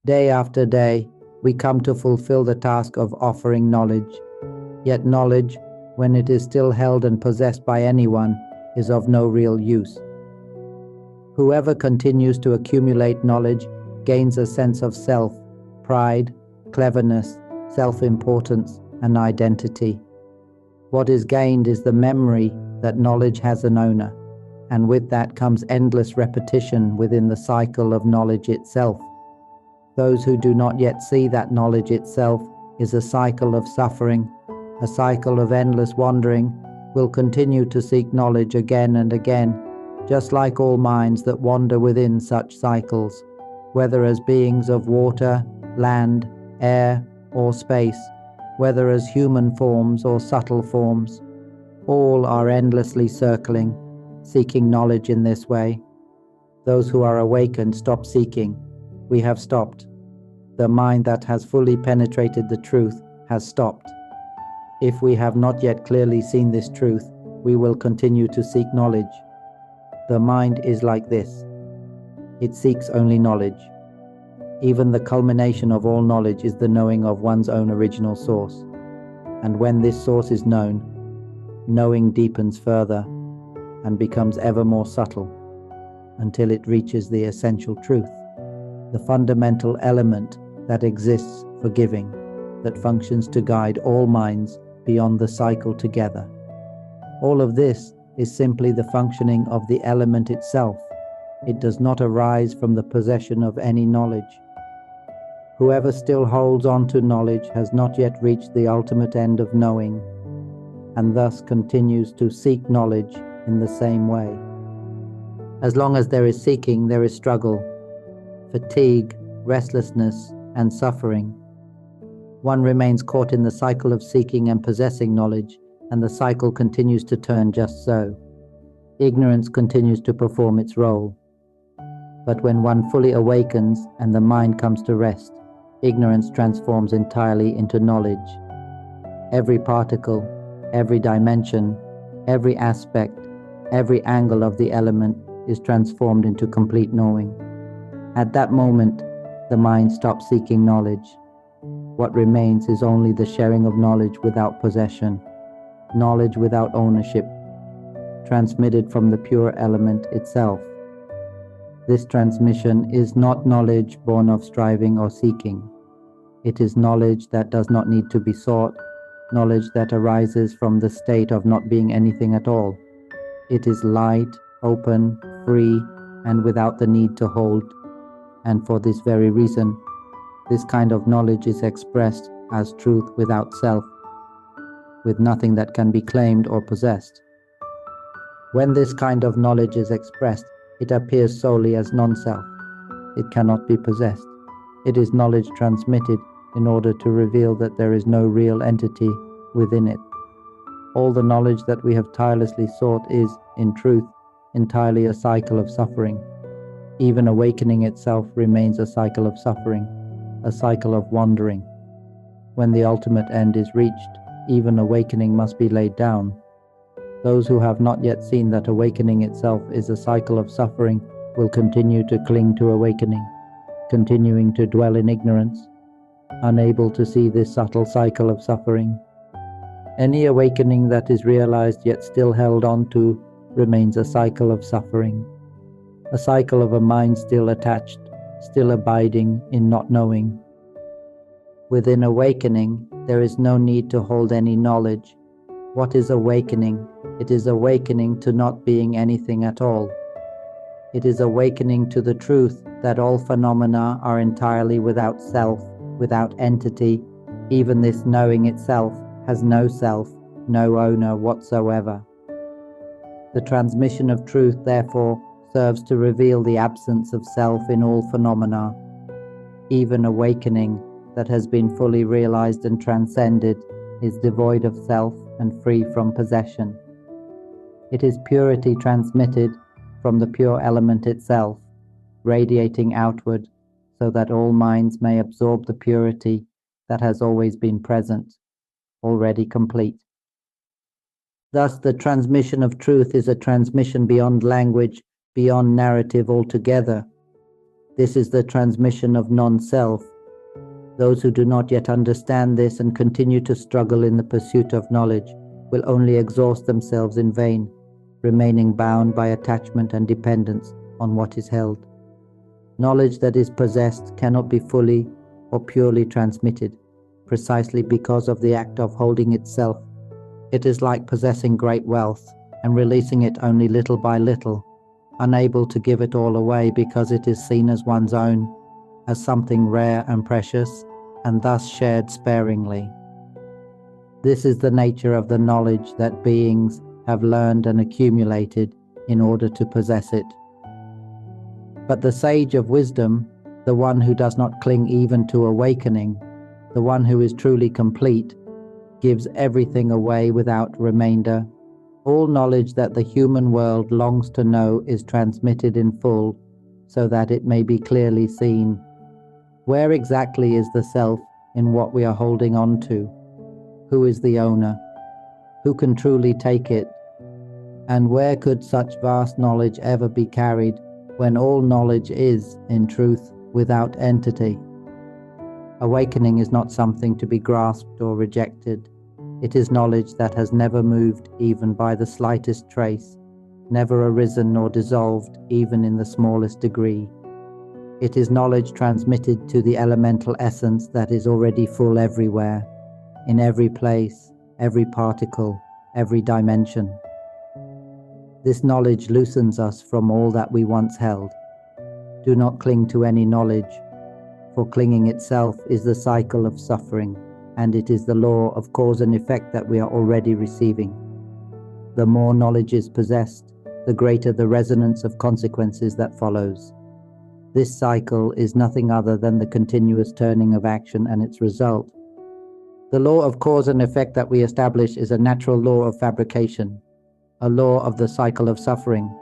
Day after day, we come to fulfill the task of offering knowledge. Yet knowledge, when it is still held and possessed by anyone, is of no real use. Whoever continues to accumulate knowledge gains a sense of self, pride, cleverness, self-importance, and identity. What is gained is the memory that knowledge has an owner, and with that comes endless repetition within the cycle of knowledge itself. Those who do not yet see that knowledge itself is a cycle of suffering, a cycle of endless wandering, will continue to seek knowledge again and again, just like all minds that wander within such cycles, whether as beings of water, land, air, or space, whether as human forms or subtle forms. All are endlessly circling, seeking knowledge in this way. Those who are awakened stop seeking. We have stopped. The mind that has fully penetrated the truth has stopped. If we have not yet clearly seen this truth, we will continue to seek knowledge. The mind is like this. It seeks only knowledge. Even the culmination of all knowledge is the knowing of one's own original source. And when this source is known, knowing deepens further and becomes ever more subtle until it reaches the essential truth, the fundamental element that exists for giving, that functions to guide all minds beyond the cycle together. All of this is simply the functioning of the element itself. It does not arise from the possession of any knowledge. Whoever still holds on to knowledge has not yet reached the ultimate end of knowing, and thus continues to seek knowledge in the same way. As long as there is seeking, there is struggle, fatigue, restlessness, and suffering. One remains caught in the cycle of seeking and possessing knowledge, and the cycle continues to turn just so. Ignorance continues to perform its role. But when one fully awakens and the mind comes to rest, ignorance transforms entirely into knowledge. Every particle, every dimension, every aspect, every angle of the element is transformed into complete knowing. At that moment, the mind stops seeking knowledge. What remains is only the sharing of knowledge without possession, knowledge without ownership, transmitted from the pure element itself. This transmission is not knowledge born of striving or seeking. It is knowledge that does not need to be sought, knowledge that arises from the state of not being anything at all. It is light, open, free, and without the need to hold. And for this very reason, this kind of knowledge is expressed as truth without self, with nothing that can be claimed or possessed. When this kind of knowledge is expressed, it appears solely as non-self. It cannot be possessed. It is knowledge transmitted in order to reveal that there is no real entity within it. All the knowledge that we have tirelessly sought is, in truth, entirely a cycle of suffering. Even awakening itself remains a cycle of suffering, a cycle of wandering. When the ultimate end is reached, even awakening must be laid down. Those who have not yet seen that awakening itself is a cycle of suffering will continue to cling to awakening, continuing to dwell in ignorance, unable to see this subtle cycle of suffering. Any awakening that is realized yet still held on to remains a cycle of suffering, a cycle of a mind still attached, still abiding in not knowing. Within awakening, there is no need to hold any knowledge. What is awakening? It is awakening to not being anything at all. It is awakening to the truth that all phenomena are entirely without self, without entity. Even this knowing itself has no self, no owner whatsoever. The transmission of truth, therefore, serves to reveal the absence of self in all phenomena. Even awakening that has been fully realized and transcended is devoid of self and free from possession. It is purity transmitted from the pure element itself, radiating outward so that all minds may absorb the purity that has always been present, already complete. Thus, the transmission of truth is a transmission beyond language, beyond narrative altogether. This is the transmission of non-self. Those who do not yet understand this and continue to struggle in the pursuit of knowledge will only exhaust themselves in vain, remaining bound by attachment and dependence on what is held. Knowledge that is possessed cannot be fully or purely transmitted, precisely because of the act of holding itself. It is like possessing great wealth and releasing it only little by little, unable to give it all away because it is seen as one's own, as something rare and precious, and thus shared sparingly. This is the nature of the knowledge that beings have learned and accumulated in order to possess it. But the sage of wisdom, the one who does not cling even to awakening, the one who is truly complete, gives everything away without remainder. All knowledge that the human world longs to know is transmitted in full, so that it may be clearly seen. Where exactly is the self in what we are holding on to? Who is the owner? Who can truly take it? And where could such vast knowledge ever be carried, when all knowledge is, in truth, without entity? Awakening is not something to be grasped or rejected. It is knowledge that has never moved even by the slightest trace, never arisen nor dissolved even in the smallest degree. It is knowledge transmitted to the elemental essence that is already full everywhere, in every place, every particle, every dimension. This knowledge loosens us from all that we once held. Do not cling to any knowledge, for clinging itself is the cycle of suffering, and it is the law of cause and effect that we are already receiving. The more knowledge is possessed, the greater the resonance of consequences that follows. This cycle is nothing other than the continuous turning of action and its result. The law of cause and effect that we establish is a natural law of fabrication, a law of the cycle of suffering.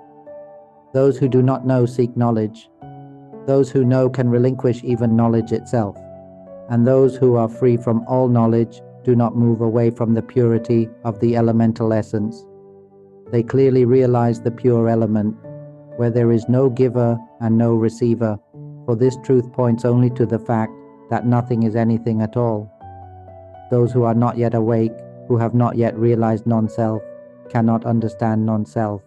Those who do not know seek knowledge. Those who know can relinquish even knowledge itself. And those who are free from all knowledge do not move away from the purity of the elemental essence. They clearly realize the pure element, where there is no giver and no receiver, for this truth points only to the fact that nothing is anything at all. Those who are not yet awake, who have not yet realized non-self, cannot understand non-self.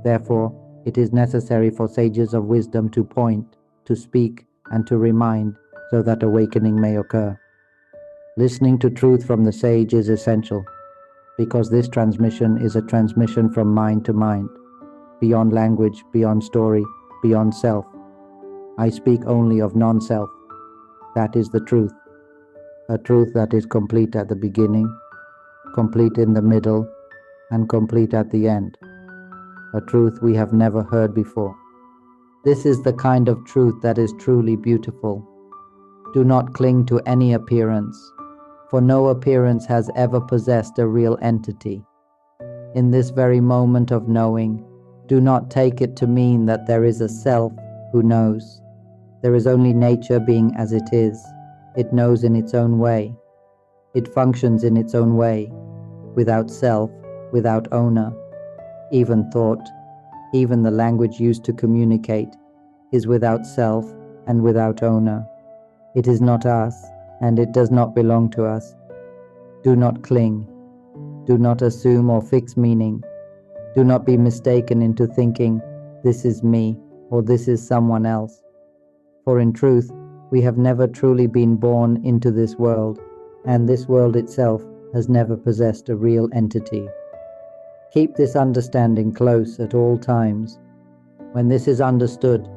Therefore, it is necessary for sages of wisdom to point, to speak, and to remind, so that awakening may occur. Listening to truth from the sage is essential, because this transmission is a transmission from mind to mind, beyond language, beyond story, beyond self. I speak only of non-self. That is the truth, a truth that is complete at the beginning, complete in the middle, and complete at the end, a truth we have never heard before. This is the kind of truth that is truly beautiful. Do not cling to any appearance, for no appearance has ever possessed a real entity. In this very moment of knowing, do not take it to mean that there is a self who knows. There is only nature being as it is. It knows in its own way. It functions in its own way, without self, without owner. Even thought, even the language used to communicate, is without self and without owner. It is not us, and it does not belong to us. Do not cling. Do not assume or fix meaning. Do not be mistaken into thinking, this is me, or this is someone else. For in truth, we have never truly been born into this world, and this world itself has never possessed a real entity. Keep this understanding close at all times. When this is understood,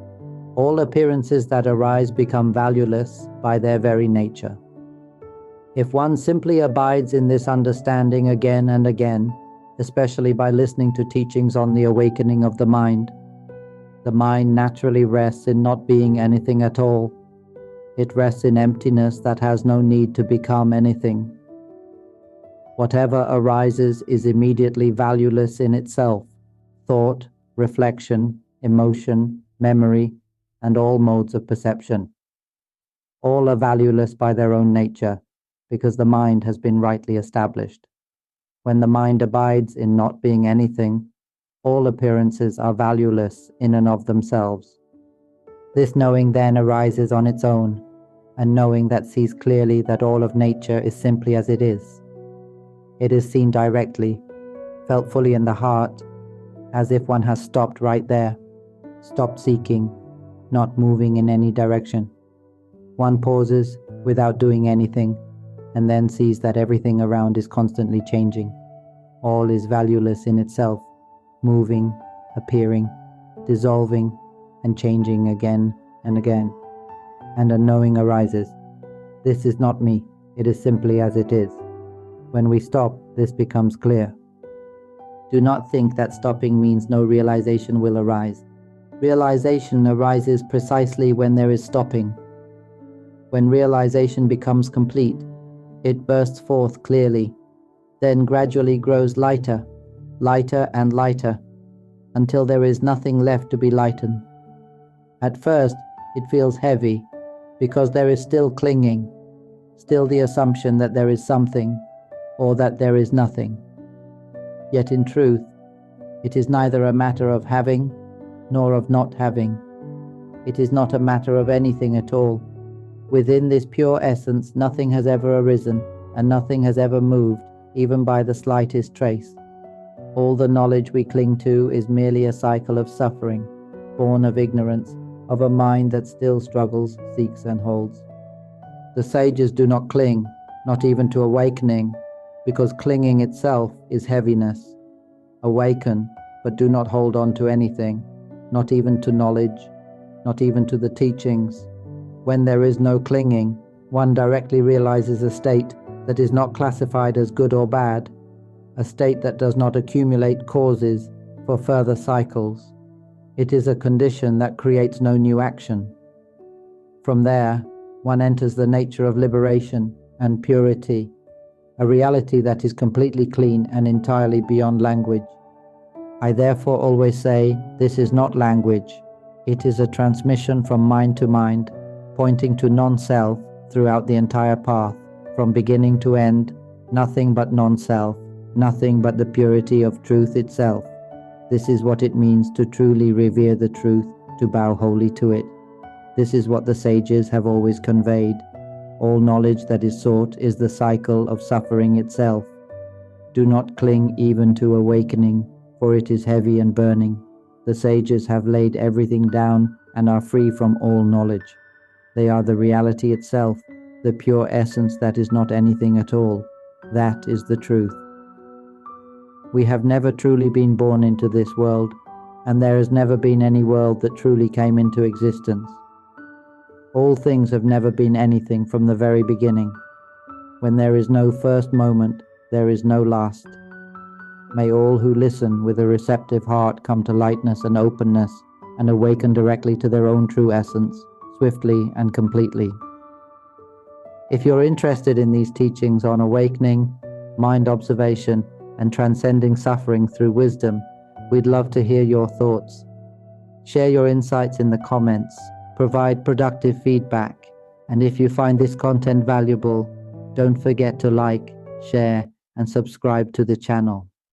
all appearances that arise become valueless by their very nature. If one simply abides in this understanding again and again, especially by listening to teachings on the awakening of the mind naturally rests in not being anything at all. It rests in emptiness that has no need to become anything. Whatever arises is immediately valueless in itself: thought, reflection, emotion, memory, and all modes of perception. All are valueless by their own nature, because the mind has been rightly established. When the mind abides in not being anything, all appearances are valueless in and of themselves. This knowing then arises on its own, a knowing that sees clearly that all of nature is simply as it is. It is seen directly, felt fully in the heart, as if one has stopped right there, stopped seeking, not moving in any direction. One pauses without doing anything, and then sees that everything around is constantly changing. All is valueless in itself, moving, appearing, dissolving, and changing again and again. And a knowing arises. This is not me, it is simply as it is. When we stop, this becomes clear. Do not think that stopping means no realization will arise. Realization arises precisely when there is stopping. When realization becomes complete, it bursts forth clearly, then gradually grows lighter, lighter and lighter, until there is nothing left to be lightened. At first, it feels heavy, because there is still clinging, still the assumption that there is something, or that there is nothing. Yet in truth, it is neither a matter of having, nor of not having. It is not a matter of anything at all. Within this pure essence, nothing has ever arisen, and nothing has ever moved, even by the slightest trace. All the knowledge we cling to is merely a cycle of suffering, born of ignorance, of a mind that still struggles, seeks, and holds. The sages do not cling, not even to awakening, because clinging itself is heaviness. Awaken, but do not hold on to anything, not even to knowledge, not even to the teachings. When there is no clinging, one directly realizes a state that is not classified as good or bad, a state that does not accumulate causes for further cycles. It is a condition that creates no new action. From there, one enters the nature of liberation and purity, a reality that is completely clean and entirely beyond language. I therefore always say, this is not language. It is a transmission from mind to mind, pointing to non-self throughout the entire path, from beginning to end, nothing but non-self, nothing but the purity of truth itself. This is what it means to truly revere the truth, to bow wholly to it. This is what the sages have always conveyed. All knowledge that is sought is the cycle of suffering itself. Do not cling even to awakening, for it is heavy and burning. The sages have laid everything down and are free from all knowledge. They are the reality itself, the pure essence that is not anything at all. That is the truth. We have never truly been born into this world, and there has never been any world that truly came into existence. All things have never been anything from the very beginning. When there is no first moment, there is no last. May all who listen with a receptive heart come to lightness and openness and awaken directly to their own true essence, swiftly and completely. If you're interested in these teachings on awakening, mind observation, and transcending suffering through wisdom, we'd love to hear your thoughts. Share your insights in the comments, provide productive feedback, and if you find this content valuable, don't forget to like, share, and subscribe to the channel.